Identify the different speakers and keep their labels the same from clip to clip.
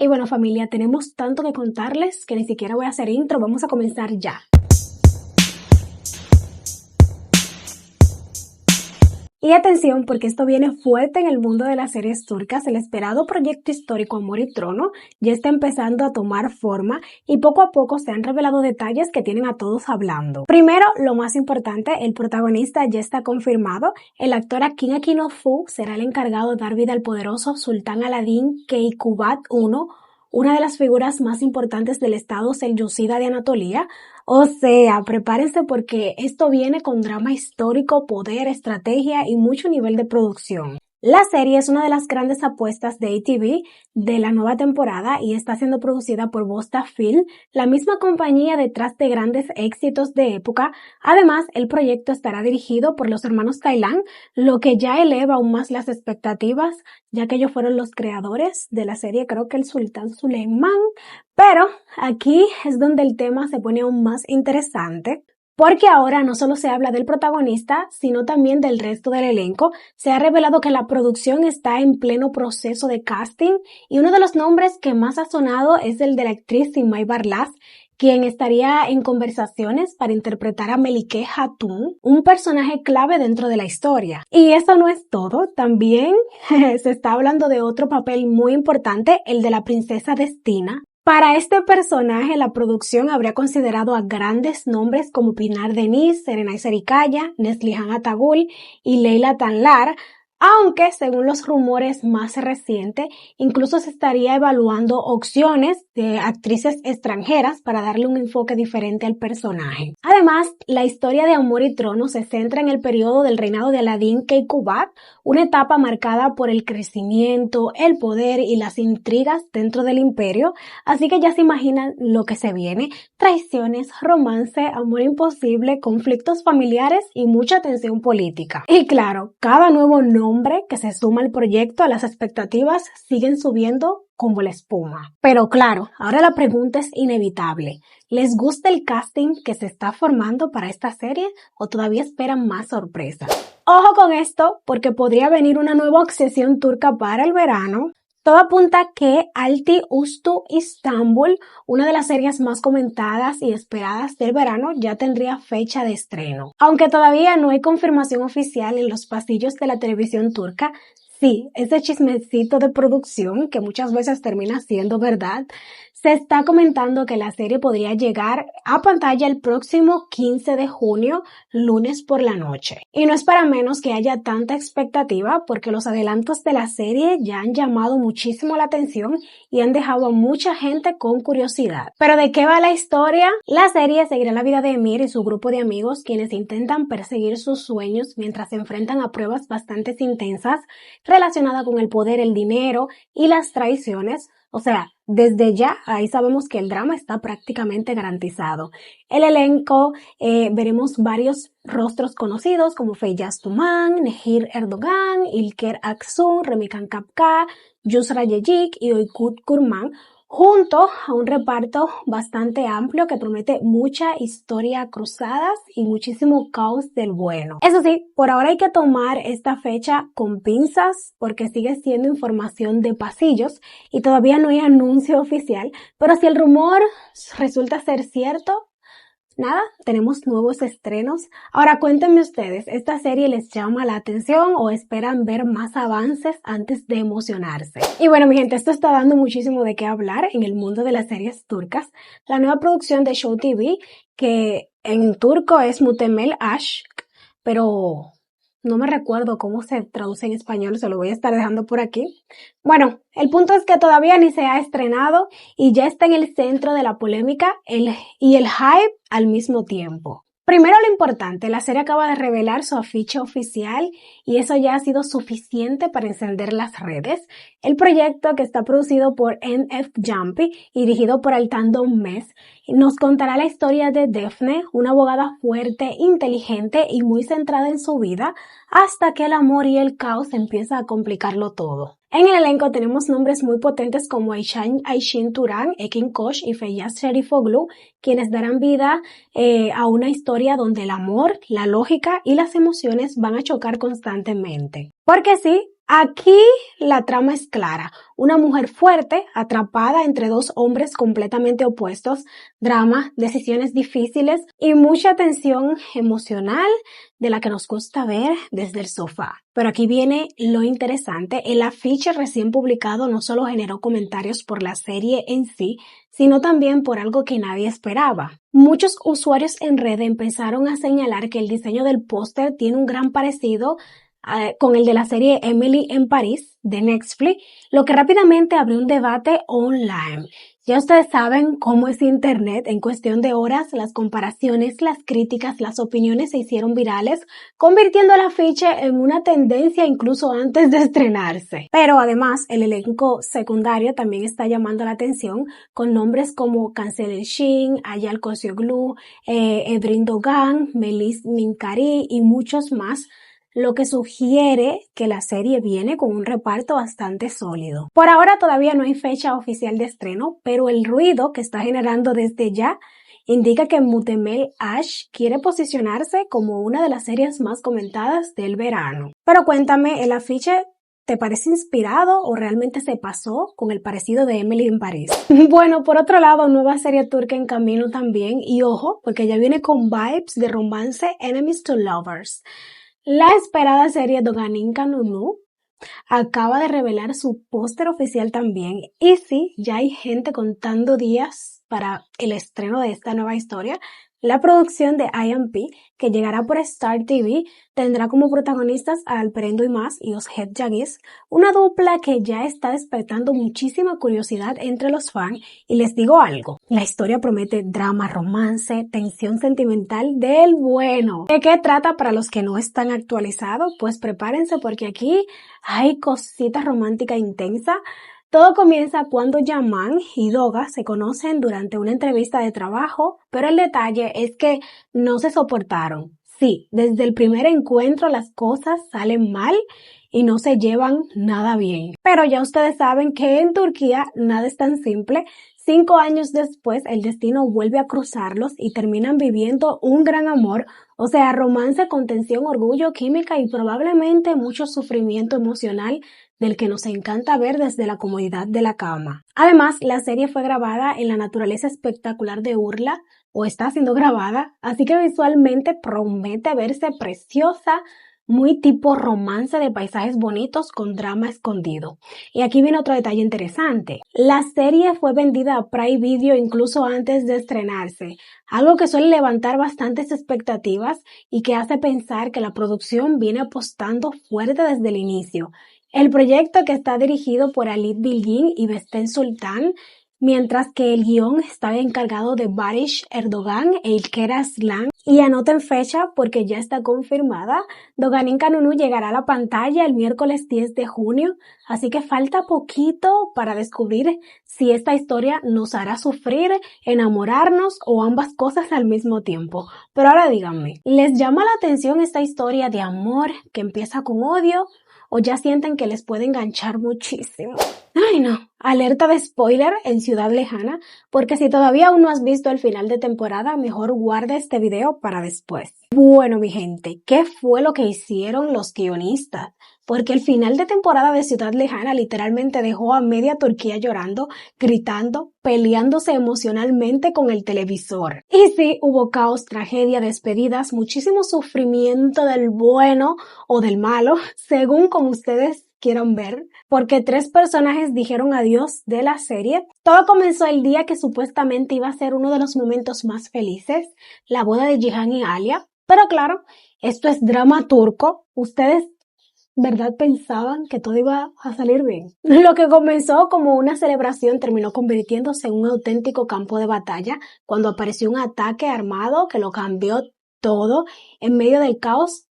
Speaker 1: Y bueno, familia, tenemos tanto que contarles que ni siquiera voy a hacer intro, vamos a comenzar ya. Y atención, porque esto viene fuerte en el mundo de las series turcas. El esperado proyecto histórico Amor y Trono ya está empezando a tomar forma y poco a poco se han revelado detalles que tienen a todos hablando. Primero, lo más importante, el protagonista ya está confirmado. El actor Akin Akinofú será el encargado de dar vida al poderoso Sultán Aladín Keykubat I, una de las figuras más importantes del estado selyúcida de Anatolia. O sea, prepárense porque esto viene con drama histórico, poder, estrategia y mucho nivel de producción. La serie es una de las grandes apuestas de ATV de la nueva temporada y está siendo producida por Bosta Film, la misma compañía detrás de grandes éxitos de época. Además, el proyecto estará dirigido por los hermanos Taylan, lo que ya eleva aún más las expectativas, ya que ellos fueron los creadores de la serie, creo que el Sultán Suleimán. Pero aquí es donde el tema se pone aún más interesante, porque ahora no solo se habla del protagonista, sino también del resto del elenco. Se ha revelado que la producción está en pleno proceso de casting y uno de los nombres que más ha sonado es el de la actriz Simay Barlas, quien estaría en conversaciones para interpretar a Melike Hatun, un personaje clave dentro de la historia. Y eso no es todo, también se está hablando de otro papel muy importante, el de la princesa Destina. Para este personaje, la producción habría considerado a grandes nombres como Pinar Deniz, Serenay Serikaya, Neslihan Atagul y Leila Tanlar, aunque según los rumores más recientes, incluso se estaría evaluando opciones de actrices extranjeras para darle un enfoque diferente al personaje. Además, la historia de Amor y Trono se centra en el periodo del reinado de Aladín Keykubat, una etapa marcada por el crecimiento, el poder y las intrigas dentro del imperio, así que ya se imaginan lo que se viene: traiciones, romance, amor imposible, conflictos familiares y mucha tensión política. Y claro, cada nuevo nombre que se suma al proyecto, a las expectativas siguen subiendo como la espuma. Pero claro, ahora la pregunta es inevitable. ¿Les gusta el casting que se está formando para esta serie o todavía esperan más sorpresas? Ojo con esto, porque podría venir una nueva obsesión turca para el verano. Todo apunta que Alti Ustu Istanbul, una de las series más comentadas y esperadas del verano, ya tendría fecha de estreno. Aunque todavía no hay confirmación oficial en los pasillos de la televisión turca, sí, ese chismecito de producción, que muchas veces termina siendo verdad, se está comentando que la serie podría llegar a pantalla el próximo 15 de junio, lunes por la noche. Y no es para menos que haya tanta expectativa, porque los adelantos de la serie ya han llamado muchísimo la atención y han dejado a mucha gente con curiosidad. ¿Pero de qué va la historia? La serie seguirá la vida de Emir y su grupo de amigos, quienes intentan perseguir sus sueños mientras se enfrentan a pruebas bastante intensas relacionadas con el poder, el dinero y las traiciones. O sea, desde ya ahí sabemos que el drama está prácticamente garantizado. El elenco, veremos varios rostros conocidos como Feyyaz Tuman, Nehir Erdogan, İlker Aksu, Remikan Kapka, Yusra Yecik y Oykut Kurman, junto a un reparto bastante amplio que promete mucha historia cruzadas y muchísimo caos del bueno. Eso sí, por ahora hay que tomar esta fecha con pinzas porque sigue siendo información de pasillos y todavía no hay anuncio oficial, pero si el rumor resulta ser cierto, nada, tenemos nuevos estrenos. Ahora cuéntenme ustedes, ¿esta serie les llama la atención o esperan ver más avances antes de emocionarse? Y bueno, mi gente, esto está dando muchísimo de qué hablar en el mundo de las series turcas. La nueva producción de Show TV, que en turco es Mutemel Aşk, pero no me recuerdo cómo se traduce en español, se lo voy a estar dejando por aquí. Bueno, el punto es que todavía ni se ha estrenado y ya está en el centro de la polémica y el hype al mismo tiempo. Primero lo importante, la serie acaba de revelar su afiche oficial y eso ya ha sido suficiente para encender las redes. El proyecto, que está producido por NF Jumpy y dirigido por Altan Mes, nos contará la historia de Defne, una abogada fuerte, inteligente y muy centrada en su vida, hasta que el amor y el caos empiezan a complicarlo todo. En el elenco tenemos nombres muy potentes como Ayşin Turan, Ekin Koç y Feyyaz Şerifoglu, quienes darán vida a una historia donde el amor, la lógica y las emociones van a chocar constantemente. Porque sí, Aquí la trama es clara. Una mujer fuerte, atrapada entre dos hombres completamente opuestos, drama, decisiones difíciles y mucha tensión emocional de la que nos gusta ver desde el sofá. Pero aquí viene lo interesante. El afiche recién publicado no solo generó comentarios por la serie en sí, sino también por algo que nadie esperaba. Muchos usuarios en red empezaron a señalar que el diseño del póster tiene un gran parecido con el de la serie Emily en París de Netflix, lo que rápidamente abrió un debate online. Ya ustedes saben cómo es internet, en cuestión de horas las comparaciones, las críticas, las opiniones se hicieron virales, convirtiendo el afiche en una tendencia incluso antes de estrenarse. Pero además el elenco secundario también está llamando la atención con nombres como Cancel Shin, Ayal Kosioglu, Evrin Dogan, Melis Minkari y muchos más, lo que sugiere que la serie viene con un reparto bastante sólido. Por ahora todavía no hay fecha oficial de estreno, pero el ruido que está generando desde ya indica que Mutemel Ash quiere posicionarse como una de las series más comentadas del verano. Pero cuéntame, ¿el afiche te parece inspirado o realmente se pasó con el parecido de Emily en París? Bueno, por otro lado, nueva serie turca en camino también, y ojo, porque ya viene con vibes de romance Enemies to Lovers. La esperada serie Doganin Kanunu acaba de revelar su póster oficial también, y sí, ya hay gente contando días para el estreno de esta nueva historia. La producción de IMP, que llegará por Star TV, tendrá como protagonistas a Alperendu Imaz y Özge Cengiz, una dupla que ya está despertando muchísima curiosidad entre los fans, y les digo algo, la historia promete drama, romance, tensión sentimental del bueno. ¿De qué trata para los que no están actualizados? Pues prepárense porque aquí hay cositas romántica intensa. Todo comienza cuando Yaman y Doga se conocen durante una entrevista de trabajo, pero el detalle es que no se soportaron. Sí, desde el primer encuentro las cosas salen mal y no se llevan nada bien. Pero ya ustedes saben que en Turquía nada es tan simple. 5 años después el destino vuelve a cruzarlos y terminan viviendo un gran amor, o sea, romance con tensión, orgullo, química y probablemente mucho sufrimiento emocional del que nos encanta ver desde la comodidad de la cama. Además, la serie fue grabada en la naturaleza espectacular de Urla, o está siendo grabada, así que visualmente promete verse preciosa, muy tipo romance de paisajes bonitos con drama escondido. Y aquí viene otro detalle interesante. La serie fue vendida a Prime Video incluso antes de estrenarse, algo que suele levantar bastantes expectativas y que hace pensar que la producción viene apostando fuerte desde el inicio. El proyecto, que está dirigido por Alit Bilgin y Besten Sultan, mientras que el guión está encargado de Barış Erdogan e İlker Aslan. Y anoten fecha porque ya está confirmada. Doganin Kanunu llegará a la pantalla el miércoles 10 de junio, así que falta poquito para descubrir si esta historia nos hará sufrir, enamorarnos o ambas cosas al mismo tiempo. Pero ahora díganme, ¿les llama la atención esta historia de amor que empieza con odio o ya sienten que les puede enganchar muchísimo? Ay no, alerta de spoiler en Ciudad Lejana, porque si todavía aún no has visto el final de temporada, mejor guarda este video para después. Bueno, mi gente, ¿qué fue lo que hicieron los guionistas? Porque el final de temporada de Ciudad Lejana literalmente dejó a media Turquía llorando, gritando, peleándose emocionalmente con el televisor. Y sí, hubo caos, tragedia, despedidas, muchísimo sufrimiento del bueno o del malo, según como ustedes quieran ver, porque 3 personajes dijeron adiós de la serie. Todo comenzó el día que supuestamente iba a ser uno de los momentos más felices, la boda de Cihan y Alia. Pero claro, esto es drama turco. Ustedes, ¿verdad pensaban que todo iba a salir bien? Lo que comenzó como una celebración terminó convirtiéndose en un auténtico campo de batalla cuando apareció un ataque armado que lo cambió todo. En medio del caos,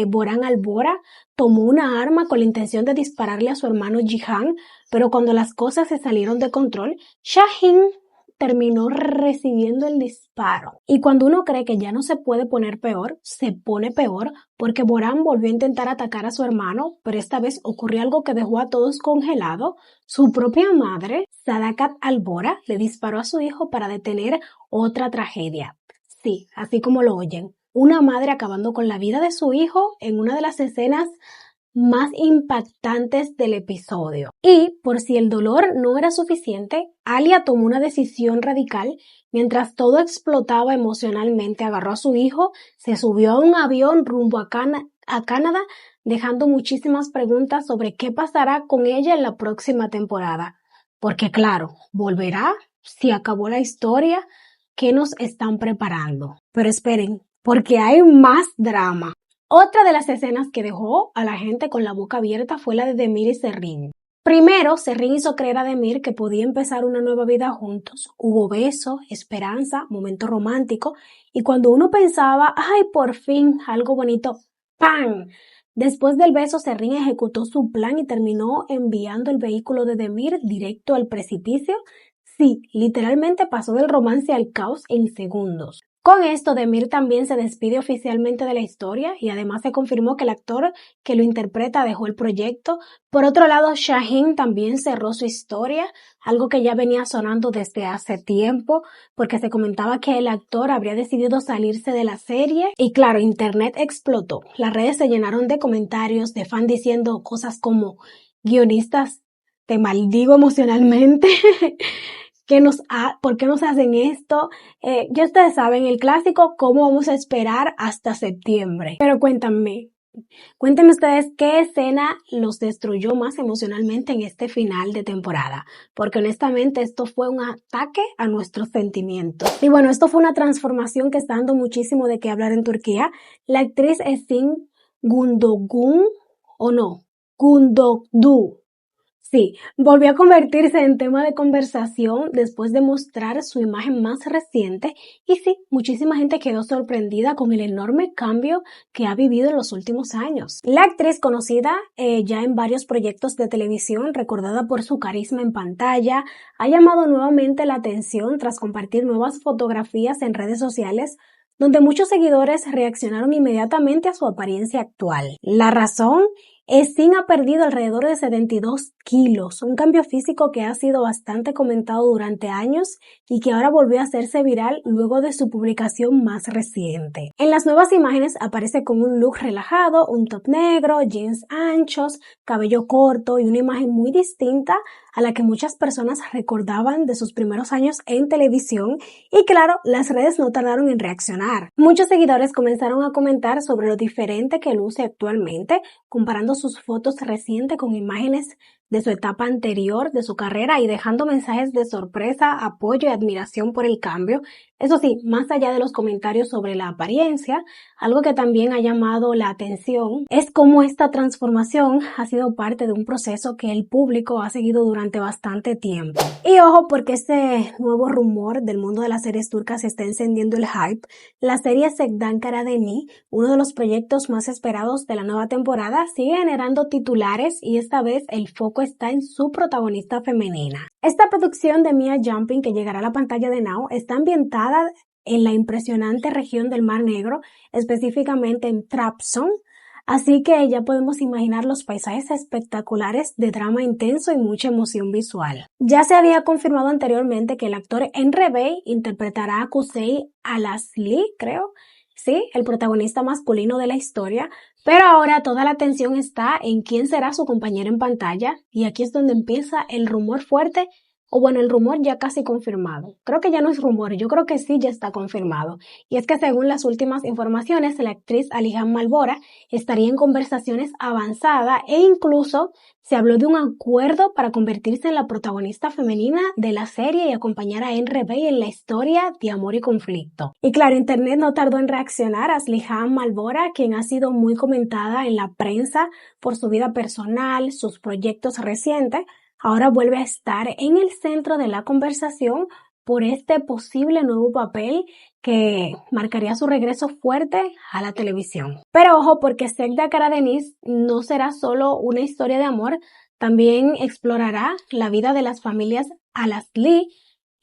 Speaker 1: Boran Albora tomó una arma con la intención de dispararle a su hermano Cihan, pero cuando las cosas se salieron de control, Shahin terminó recibiendo el disparo. Y cuando uno cree que ya no se puede poner peor, se pone peor, porque Boran volvió a intentar atacar a su hermano, pero esta vez ocurrió algo que dejó a todos congelados. Su propia madre, Sadakat Albora, le disparó a su hijo para detener otra tragedia. Sí, así como lo oyen. Una madre acabando con la vida de su hijo en una de las escenas más impactantes del episodio. Y por si el dolor no era suficiente, Alia tomó una decisión radical. Mientras todo explotaba emocionalmente, agarró a su hijo, se subió a un avión rumbo a Canadá, dejando muchísimas preguntas sobre qué pasará con ella en la próxima temporada. Porque claro, ¿volverá? Si acabó la historia, ¿qué nos están preparando? Pero esperen, porque hay más drama. Otra de las escenas que dejó a la gente con la boca abierta fue la de Demir y Serrín. Primero, Serrín hizo creer a Demir que podía empezar una nueva vida juntos. Hubo beso, esperanza, momento romántico, y cuando uno pensaba, ¡ay, por fin, algo bonito! ¡Pam! Después del beso, Serrín ejecutó su plan y terminó enviando el vehículo de Demir directo al precipicio. Sí, literalmente pasó del romance al caos en segundos. Con esto, Demir también se despide oficialmente de la historia y además se confirmó que el actor que lo interpreta dejó el proyecto. Por otro lado, Shaheen también cerró su historia, algo que ya venía sonando desde hace tiempo, porque se comentaba que el actor habría decidido salirse de la serie. Y claro, internet explotó. Las redes se llenaron de comentarios, de fans diciendo cosas como: guionistas, te maldigo emocionalmente. ¿Por qué nos hacen esto? Ya ustedes saben, el clásico, ¿cómo vamos a esperar hasta septiembre? Pero cuéntenme ustedes qué escena los destruyó más emocionalmente en este final de temporada, porque honestamente esto fue un ataque a nuestros sentimientos. Y bueno, esto fue una transformación que está dando muchísimo de qué hablar en Turquía. La actriz Esin Gundogun, ¿o no? Gundogdu. Sí, volvió a convertirse en tema de conversación después de mostrar su imagen más reciente y sí, muchísima gente quedó sorprendida con el enorme cambio que ha vivido en los últimos años. La actriz conocida ya en varios proyectos de televisión, recordada por su carisma en pantalla, ha llamado nuevamente la atención tras compartir nuevas fotografías en redes sociales donde muchos seguidores reaccionaron inmediatamente a su apariencia actual. La razón: Esin ha perdido alrededor de 72 kilos, un cambio físico que ha sido bastante comentado durante años y que ahora volvió a hacerse viral luego de su publicación más reciente. En las nuevas imágenes aparece con un look relajado, un top negro, jeans anchos, cabello corto y una imagen muy distinta a la que muchas personas recordaban de sus primeros años en televisión y claro, las redes no tardaron en reaccionar. Muchos seguidores comenzaron a comentar sobre lo diferente que luce actualmente, comparando sus fotos recientes con imágenes de su etapa anterior de su carrera y dejando mensajes de sorpresa, apoyo y admiración por el cambio. Eso sí, más allá de los comentarios sobre la apariencia, algo que también ha llamado la atención es cómo esta transformación ha sido parte de un proceso que el público ha seguido durante bastante tiempo. Y ojo, porque este nuevo rumor del mundo de las series turcas está encendiendo el hype. La serie Sevdan Karadeniz, uno de los proyectos más esperados de la nueva temporada, sigue generando titulares y esta vez el foco está en su protagonista femenina. Esta producción de Mia Jumping, que llegará a la pantalla de Now, está ambientada en la impresionante región del Mar Negro, específicamente en Trabzon, así que ya podemos imaginar los paisajes espectaculares de drama intenso y mucha emoción visual. Ya se había confirmado anteriormente que el actor Emre Bey interpretará a Kuzey Alasli, creo, sí, el protagonista masculino de la historia, pero ahora toda la atención está en quién será su compañero en pantalla y aquí es donde empieza el rumor fuerte. O bueno, el rumor ya casi confirmado. Creo que ya no es rumor, yo creo que sí ya está confirmado. Y es que según las últimas informaciones, la actriz Alihan Malbora estaría en conversaciones avanzadas e incluso se habló de un acuerdo para convertirse en la protagonista femenina de la serie y acompañar a Emre Bey en la historia de amor y conflicto. Y claro, internet no tardó en reaccionar a Alihan Malbora, quien ha sido muy comentada en la prensa por su vida personal, sus proyectos recientes. Ahora vuelve a estar en el centro de la conversación por este posible nuevo papel que marcaría su regreso fuerte a la televisión. Pero ojo, porque Sevdan Karadeniz no será solo una historia de amor, también explorará la vida de las familias Alasli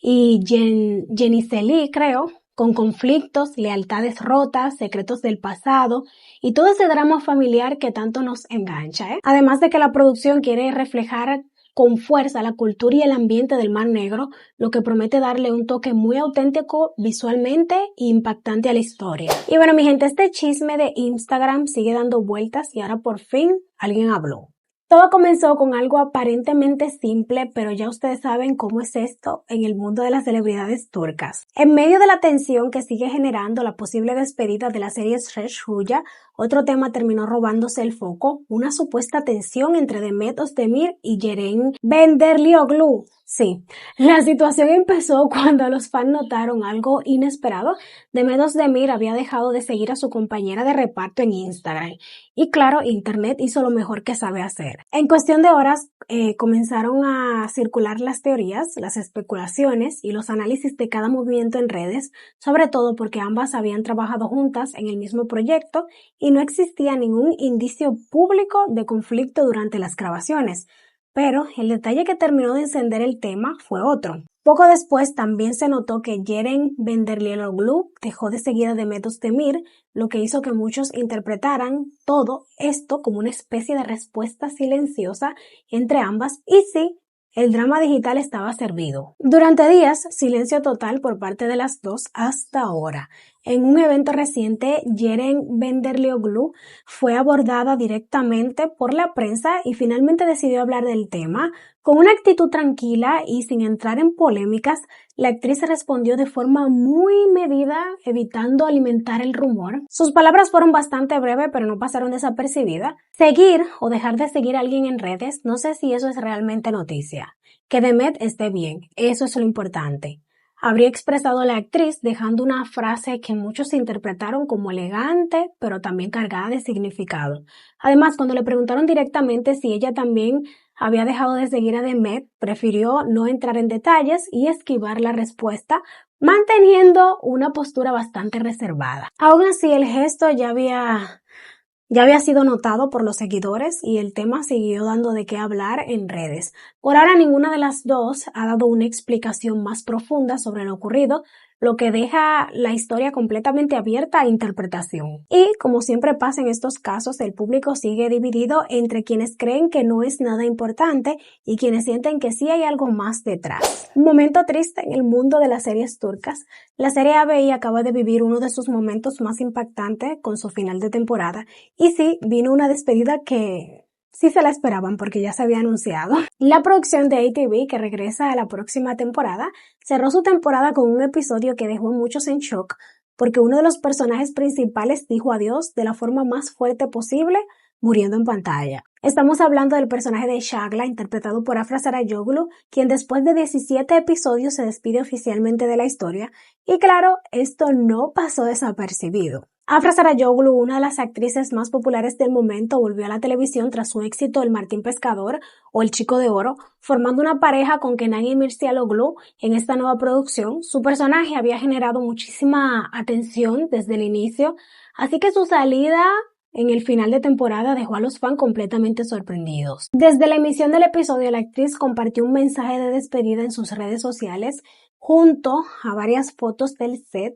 Speaker 1: y Yeniseli, creo, con conflictos, lealtades rotas, secretos del pasado y todo ese drama familiar que tanto nos engancha, ¿eh? Además de que la producción quiere reflejar con fuerza la cultura y el ambiente del Mar Negro, lo que promete darle un toque muy auténtico visualmente e impactante a la historia. Y bueno, mi gente, este chisme de Instagram sigue dando vueltas y ahora por fin alguien habló. Todo comenzó con algo aparentemente simple, pero ya ustedes saben cómo es esto en el mundo de las celebridades turcas. En medio de la tensión que sigue generando la posible despedida de la serie Shresh Huya, otro tema terminó robándose el foco, una supuesta tensión entre Demet Özdemir y Ceren Benderlioglu. Sí, la situación empezó cuando los fans notaron algo inesperado. Demet Özdemir había dejado de seguir a su compañera de reparto en Instagram. Y claro, Internet hizo lo mejor que sabe hacer. En cuestión de horas comenzaron a circular las teorías, las especulaciones y los análisis de cada movimiento en redes, sobre todo porque ambas habían trabajado juntas en el mismo proyecto y no existía ningún indicio público de conflicto durante las grabaciones. Pero el detalle que terminó de encender el tema fue otro. Poco después también se notó que Ceren Benderlioglu dejó de seguir a Demet Özdemir, lo que hizo que muchos interpretaran todo esto como una especie de respuesta silenciosa entre ambas y sí, el drama digital estaba servido. Durante días, silencio total por parte de las dos hasta ahora. En un evento reciente, Ceren Benderlioglu fue abordada directamente por la prensa y finalmente decidió hablar del tema. Con una actitud tranquila y sin entrar en polémicas, la actriz respondió de forma muy medida, evitando alimentar el rumor. Sus palabras fueron bastante breves, pero no pasaron desapercibidas. Seguir o dejar de seguir a alguien en redes, no sé si eso es realmente noticia. Que Demet esté bien, eso es lo importante. Habría expresado la actriz dejando una frase que muchos interpretaron como elegante, pero también cargada de significado. Además, cuando le preguntaron directamente si ella también había dejado de seguir a Demet, prefirió no entrar en detalles y esquivar la respuesta, manteniendo una postura bastante reservada. Aún así, el gesto ya había sido notado por los seguidores y el tema siguió dando de qué hablar en redes. Por ahora ninguna de las dos ha dado una explicación más profunda sobre lo ocurrido, lo que deja la historia completamente abierta a interpretación. Y, como siempre pasa en estos casos, el público sigue dividido entre quienes creen que no es nada importante y quienes sienten que sí hay algo más detrás. Un momento triste en el mundo de las series turcas. La serie ABI acaba de vivir uno de sus momentos más impactantes con su final de temporada. Y sí, vino una despedida que sí se la esperaban porque ya se había anunciado. La producción de ATV, que regresa a la próxima temporada, cerró su temporada con un episodio que dejó a muchos en shock porque uno de los personajes principales dijo adiós de la forma más fuerte posible, muriendo en pantalla. Estamos hablando del personaje de Shagla, interpretado por Afra Sarayoglu, quien después de 17 episodios se despide oficialmente de la historia. Y claro, esto no pasó desapercibido. Afra Sarayoglu, una de las actrices más populares del momento, volvió a la televisión tras su éxito El Martín Pescador o El Chico de Oro, formando una pareja con Kenan Mircea-Oglu en esta nueva producción. Su personaje había generado muchísima atención desde el inicio, así que su salida en el final de temporada dejó a los fans completamente sorprendidos. Desde la emisión del episodio, la actriz compartió un mensaje de despedida en sus redes sociales junto a varias fotos del set,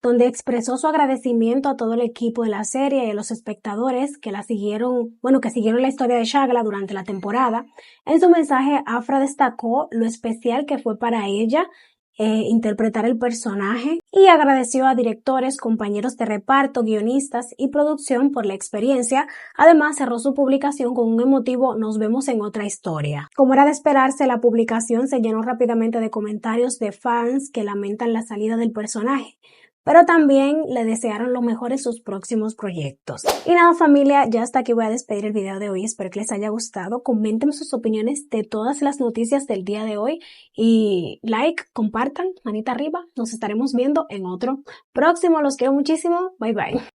Speaker 1: donde expresó su agradecimiento a todo el equipo de la serie y a los espectadores que siguieron la historia de Shagla durante la temporada. En su mensaje, Afra destacó lo especial que fue para ella interpretar el personaje y agradeció a directores, compañeros de reparto, guionistas y producción por la experiencia. Además, cerró su publicación con un emotivo "Nos vemos en otra historia". Como era de esperarse, la publicación se llenó rápidamente de comentarios de fans que lamentan la salida del personaje, pero también le desearon lo mejor en sus próximos proyectos. Y nada, familia, ya hasta aquí voy a despedir el video de hoy. Espero que les haya gustado. Comenten sus opiniones de todas las noticias del día de hoy y compartan, manita arriba. Nos estaremos viendo en otro próximo. Los quiero muchísimo. Bye bye.